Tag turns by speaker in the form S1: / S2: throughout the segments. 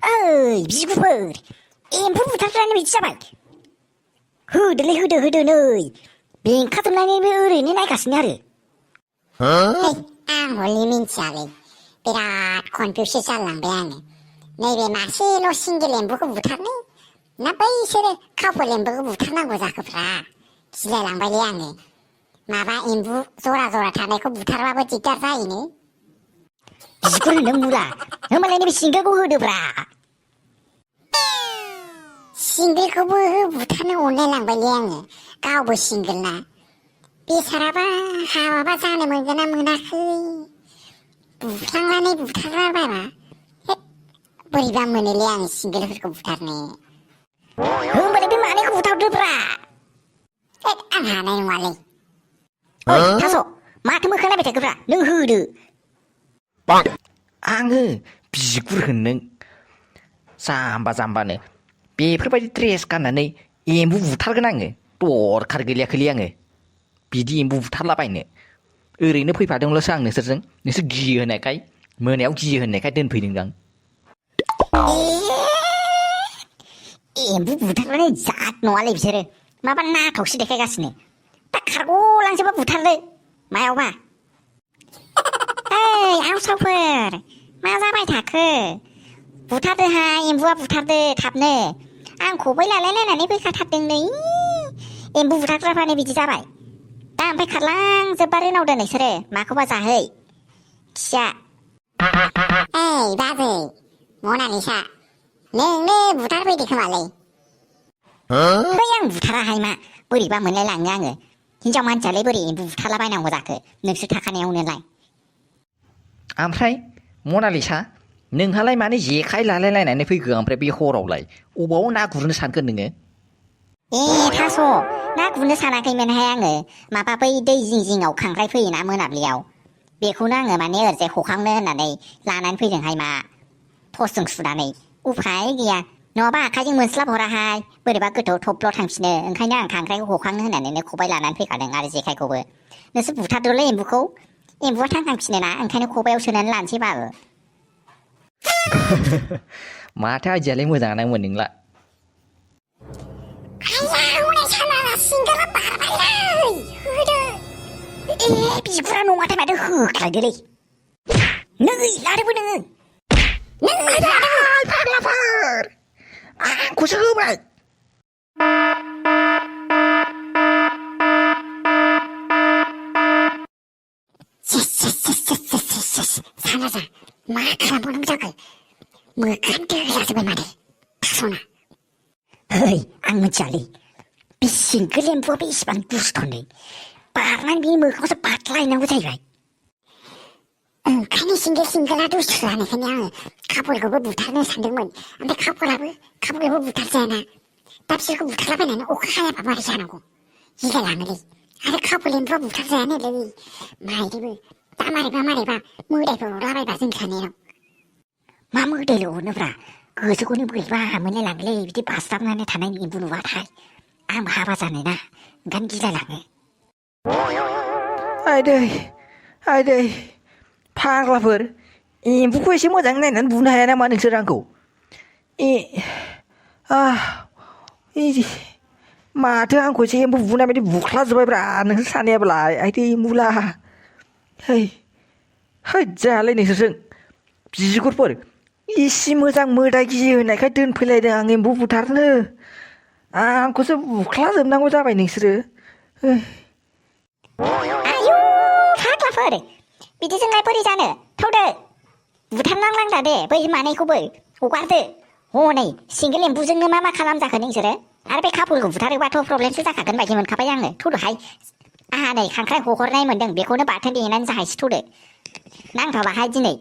S1: ओइ बिगुरफोर एम्फौ बुथारग्रानि बिदि जाबाय होदोलै होदो नै बेंखाजोबनानैबो ओरैनो नायगासिनो आरो
S2: आं हले मिन्थियालै बिराद कनफिउस जालांबाय आङो नैबे मासेल' सिंगेल एम्फौखौ बुथारनो ना बैसोरो कापल एम्फौखौ बुथारनांगौ जाखोफ्रा गिलायलांबायलै आङो माबा एम्फौ जरा जरा थानायखौ बुथारबाबो दिगदार जायोनो
S1: बिगुर होनो मुला होमबालाय नैबे सिंगेलखौ होदोब्रा
S2: सिंगेलखौबो बुथारनो अनलायलांबायलै आङो गावबो सिंगेल ना बेसाराबा हाबाबा जानो मोनगोन ना मोनाखै बुफ्लांनानै बुथारलाबायबा बोरैबा मोनोलै आं सिंगेलफोरखौ बुथारनो
S1: होमबालाय बे मानैखौ बुथारदोब्रा
S2: आं हानाय नङालै
S1: ओइ थास' माथो मोखां नायबाय थाखोब्रा नों होदो
S3: आङो बिगुर होननो जाम्बानो बेफोरबायदि ड्रेस गाननानै एम्बु बुथारगोन आङो दरखार गैलायाखैलै आङो बिदि एम्बु बुथारलाबायनो ओरैनो फैफादोंल'सो आं नोंसोरजों नोंसोर गियो होननायखाय मोनायाव गियो होननायखाय दोनफैदों आं
S1: एम्बु बुथारनानै जात नङालै बिसोरो माबा नाथावसो देखायगासिनो दा खारग'लांजोबा बुथारदो मायावबा ओइ आवसावफोर मा जाबाय थाखो बुथारदोहाय एम्बुआ बुथारदो थाबनो आं खबाइ लालायलायनानै फैखाथारदों नै एम्बु बुथारग्राफ्रानो बिदि जाबाय दा ओमफ्राय खारलांजोब्बा रोनावदो नोंसोरो माखौबा जाहै खिया
S2: ओइ बाजै मनालिसा नोंनो बुथारफैदो खोमालै
S1: है आं बुथाराहाय मा बोरैबा मोनलायलाङो आङो हिनजाव मानसियालाय बोरै एम्बु बुथारलाबायनांगौ जाखो नोंसोर थाखानायावनोलाय
S3: ओमफ्राय मनालिसा नोंहालाय मानो जेखाइ लालायलायनानै फैखो ओमफ्राय बे हरावलाय अबाव ना गुरनो सानखो नोङो
S1: ए थास' ना गुरनो सानाखैमोनहाय आङो माबा बै दै जिं जिङाव खांख्राइ फैयोना मोनाब्लियाव बेखौनो आङो माने ओरैजाय हखांनो होननानै लानानै फैदोंहाय मा टर्चजों सुनानै उफाय गैया नङाबा आखाइजों मोनस्लाब हराहाय बोरैबा गोथौ थब्ल' थांफिनो ओंखायनो आं खांख्राइखौ हखांनो होननानै खबाइ लानानै फैखादों आरो जेखाइखौबो नोंसोर बुथारदोलै एम्बुआ थांखांफिनो ना ओंखायनो खबाइयाव सोनानै लानोसै बाल
S3: माथो आइदियालाय मोजाङानोमोन नोंला
S1: बिगुरा नङाथाय माथो होख्लायदोलै नै लादोबो नोङो
S3: फाग्लाफोर आंखौसो होबाय
S2: सानजा मा खालामबावनांगौ जाखो मोखां दोलाजोब्बाय माथो थास'ना
S1: है आं मिथियालै बे सिंगेल एम्फौआ बेसेबां दुस्थ'नै बारनानै बे मोखाङावसो बादलायनांगौ जाहैबाय
S2: ओंखायनो सिंगेला दुस्थु जानायखायनो आङो कापलखौबो बुथारनो सानदोंमोन ओमफ्राय कापलखौबो बुथारजायाना दा बिसोरखौ बुथारलाबायनानै अखा हायाबा मारै जानांगौ गिलायलाङोलै आरो कापल एम्फौआ बुथारजायानोलै माइदिबो दा मारैबा मोदायफोर हरलाबायबा जों सानैनाव
S1: मा मोदायल' हरनोब्रा गोसोखौनो बोरैबा मोनलायलाङोलै बिदि बास्राबनानै थानाय एम्बु नुबाथाय आंबो हाबा जानाय ना ओंखायनो गिलायलाङो
S3: आइदै फाग्लाफोर एम्फौखौ एसे मोजां नायनानै बुनो हाया नामा नोंसोर आंखौ माथो आंखौसो एम्फौ बुनाय बायदि बुख्लाजोब्बायब्रा नोंसोर सानैयाब्लाय आइदै मुला जायालै नोंसोरजों बिगुरफोर इसे मोजां मोदाय गियो होननायखाय दोनफैलायदों आं एम्फौ बुथारनो आंखौसो बुख्लाजोबनांगौ जाबाय नोंसोरो
S1: आयु फाग्लाफोर बिदिजोंलाय बोरै जानो थौदो बुथारनांलांदा दे बै मानैखौबो हगारदो हनै सिंगेल एम्बुजोंनो मा खालामजाखो नोंसोरो आरो बे कापलखौ बुथारोबाथ' प्रब्लेमसो जाखागोन बायदि मोनखाबाय आङो थौदोहाय आंहा नै खांख्राइ हहरनाय मोनदों बेखौनो बाथोन देनानै जाहायसो थौदो नांथ'लाहाय दिनै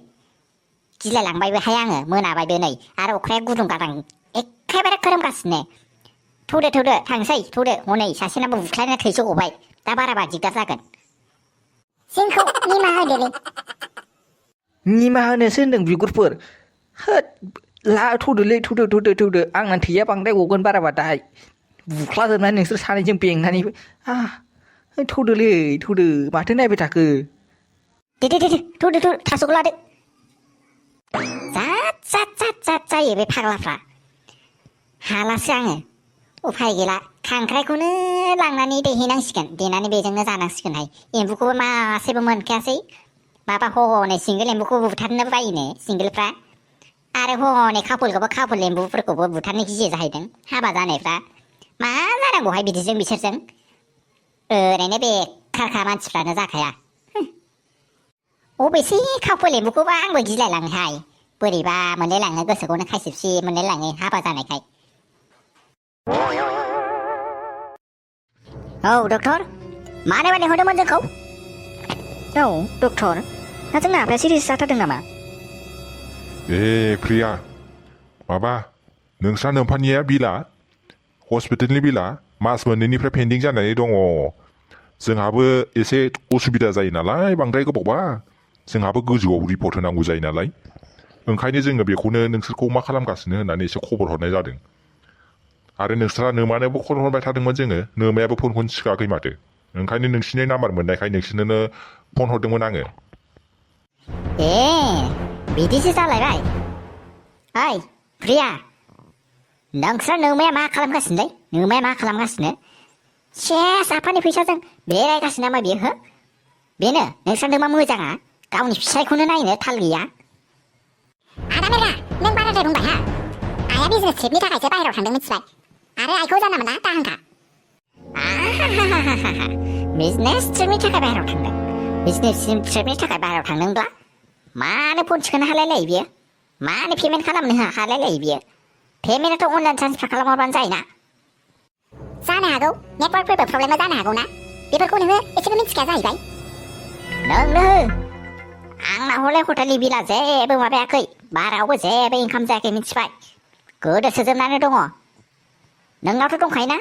S1: गिलायलांबायबोहाय आङो मोनाबायबो नै आरो अखाया गुदुं गादां एखेबारे खोरोमगासिनो थौदो थांसै थौदो हनै सासेनाबो बुख्लायना थैसो गबाय दा बाराबा दिगदार जागोन
S2: जोंखौ निमाहा होदोलै
S3: निमाहा होनोसो होनदों बिगुरफोर थौदो आंना थैया बांद्राय गगोन बाराबा दाहाय बुख्लाजोबनानै नोंसोर सानैजों बेंनानैबो थौदो माथो नायबाय थाखो
S1: दे थौदो थास'खौ लादो जात जायो जायो बे फाग्लाफ्रा हालासो आङो उफाय गैला खांख्राइखौनो लांनानै देहैनांसिगोन देनानै बेजोंनो जानांसिगोनहाय एम्बुखौबो मासेबो मोनखायासै माबा हनै सिंगोल एम्बुखौ बुथारनो बायोनो सिंगोलफ्रा आरो हनै खाफुल एम्बुफोरखौबो बुथारनो गियो जाहैदों हाबा जानायफ्रा मा जानांगौहाय बिदिजों बिसोरजों ओरैनो बेखारखा मानसिफ्रानो जाखाया अबेसे खाफुल एम्बुखौबा आंबो गिलायलाङोहाय बोरैबा मोनलायलाङो गोसोखौनो खायसिबसि मोनलायलाङो हाबा जानायखाय औ डक्टर मानो लिंहरदोंमोन जोंखौ औ डक्टर दा जोंना आफाया सिरियास जाथारदों नामा
S4: प्रिया माबा नोंस्रा नोम्फानिया बिला हस्पिटालनि बिला मास मोननैनिफ्राय पेन्डिं जानानै दङ जोंहाबो एसे उसुबिदा जायो नालाय बांद्राय गोबावबा जोंहाबो गोजौआव रिपर्ट होनांगौ जायो नालाय ओंखायनो जोङो बेखौनो नोंसोरखौ मा खालामगासिनो होननानै एसे खबर हरनाय जादों आरो नोंस्रा नोमानोबो कल हरबाय थादोंमोन जोङो नोमायाबो फनखौनो थिखाखै माथो ओंखायनो नोंसिनि नाम्बार मोननायखाय नोंसिनोनो फन हरदोंमोन आङो
S1: बिदिसो जालायबाय ओइ प्रिया नोंस्रा नोमाया मा खालामगासिनोलै नोमाया मा खालामगासिनो सेस आफानि फैसाजों बेरायगासिनो नामा बियो हो बेनो नोंस्रा नोमा मोजाङा गावनि फिसायखौनो नायनो थाल गैया
S2: आदा मेला नों बाराद्राय बुंबाय हा आइया बिजनेस ट्रिपनि थाखायसो बाहेरायाव थांदों मिथिबाय आरो आइखौ जानला मोनला दाहोनखा
S1: बिजनेस ट्रिपनि थाखाय बाहेरायाव थांदों बिजनेस ट्रिपनि थाखाय बाहेरायाव थांदोंब्ला मानो फन थिखोनो हालायलायो बियो मानो पेमेन्ट खालामनो हालायलायो बियो पेमेन्टआथ' अनलाइन ट्रान्सफार खालामहरबानो जायोना
S2: जानो हागौ नेटवर्कफोरबो प्रब्लेमा जानो हागौ ना बेफोरखौ नोङो एसेबो मिथिखाया जाहैबाय
S1: नोंनो आंना हले हटेलनि बिला जेबो माबायाखै बारावबो जेबो इनकाम जायाखै मिथिबाय गोदोसोजोबनानै दङ नोंनावथ' दंखायोना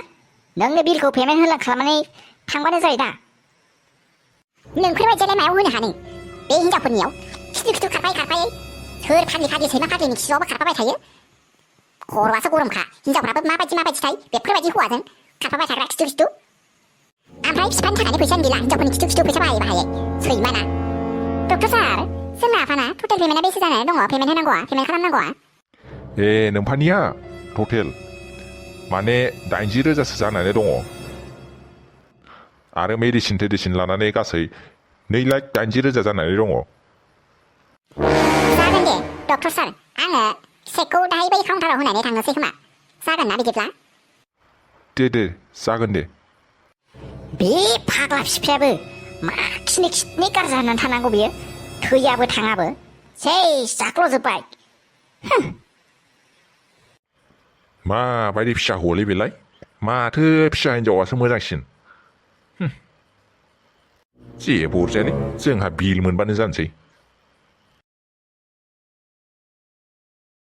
S1: नोंनो बिलखौ पेमेन्ट होलां खालामनानै थांबानो जायो दा
S2: नोंफोरबायदियालाय मायाव होनो हानो बे हिनजावफोरनियाव खिथु खारफायै सोर फाग्लि सैमा फाग्लिनि खिथुआवबो खारफाबाय थायो खर'आसो गरमखा हिनजावफ्राबो माबायदिथाय बेफोरबायदि हौवाजों खारफाबाय थाग्रा खिथु ओमफ्राय बिफानि थाखायनो फैसानो गैला हिनजावफोरनि खिथु फैसा बाहायै सैमाना डक्टर सार जोंना आफाना टटेल पेमेन्टआ बेसे जानानै दङ पेमेन्ट होनांगौआ पेमेन्ट खालामनांगौआ
S4: नोम्फानिया टटेल माने 80,000सो जानानै दङ आरो मेडिसिन लानानै गासै 2,80,000 जानानै दङ
S2: जागोन दे डक्टर सार आङो चेकखौ दाहाय बै काउन्टाराव होनानै थांनोसै खोमा जागोन ना बिदिब्ला
S4: दे जागोन दे
S1: बे फाग्ला फिफायाबो मा खिनि गारजा होननानै थानांगौ बियो थैयाबो थाङाबो सेस जाख्ल'जोब्बाय
S4: माबायदि फिसा हौवालै बेलाय माथो फिसा हिनजावासो मोजांसिन जेबो अरजायालै जोंहा बिल मोनबानो जानोसै